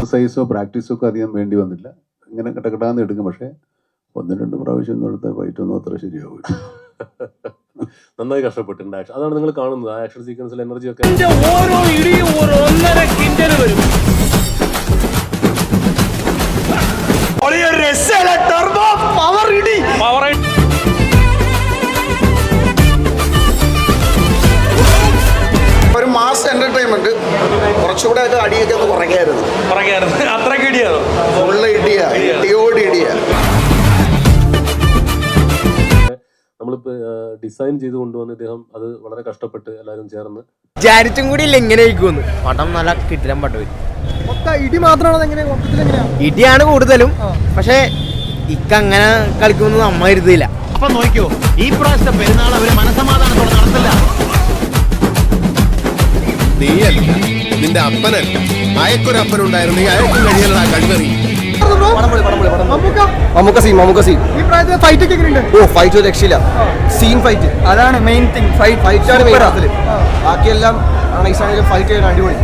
എക്സസൈസോ പ്രാക്ടീസോ ഒക്കെ അധികം വേണ്ടി വന്നില്ല. ഇങ്ങനെ കെട്ടക്കെട്ടാന്ന് എടുക്കും. പക്ഷേ 1-2 പ്രാവശ്യം നടത്താൻ ഫൈറ്റൊന്നും അത്ര ശരിയാവില്ല. നന്നായി കഷ്ടപ്പെട്ടിട്ടുണ്ട് ആക്ഷൻ. അതാണ് നിങ്ങൾ കാണുന്നത്. ആ ആക്ഷൻ സീക്വൻസിൽ എനർജി ഒക്കെ ഓരോ ഇടിയും 1.5 കിൻഡൽ വരും. ഒരു മാസ് എന്റർടൈൻമെന്റ്. കുറച്ചുകൂടെ ഒക്കെ അടിയൊക്കെ ഒന്ന് കുറയ്ക്കായിരുന്നു. അത്രയ്ക്ക് ഇടിയാണോ? ഫുള്ള് ഇടിയോട് ഇടിയാ. നമ്മളിപ്പോ ഡിസൈൻ ചെയ്ത് കൊണ്ടുവന്ന ഇദ്ദേഹം അത് വളരെ കഷ്ടപ്പെട്ട് എല്ലാവരും ചേർന്ന് വിചാരിച്ചും കൂടി ഇല്ല എങ്ങനെ ആയിക്കോന്ന്. പടം നല്ല കിട്ടില്ല പട്ടം. ഇടി മാത്രമാണ് ഇടിയാണ് കൂടുതലും. പക്ഷെ ഇക്കങ്ങനെ കളിക്കുമെന്ന് നമ്മ കരുതിയില്ല. അപ്പൊ നോക്കിയോ, ഈ പ്രാവശ്യത്തെ പെരുന്നാൾ അവര് മനസമാധാനത്തോടെ നടത്തില്ല. നീയല്ല, നിന്റെ അപ്പനല്ല, അയക്കൊരപ്പനുണ്ടായിരുന്നു. അയക്കും കഴിയലടാ കഴിവറി. ഈ പ്രായത്തിൽ ഫൈറ്റ് ഒക്കെ എങ്ങനെയുണ്ട്? ഓ, ഫൈറ്റ് രക്ഷയില്ല. സീൻ ഫൈറ്റ് അതാണ് മെയിൻ തിങ്. ഫൈറ്റ് ആണ്. ബാക്കിയെല്ലാം നൈസാണെങ്കിലും ഫൈറ്റ് ചെയ്യാൻ അടിപൊളി.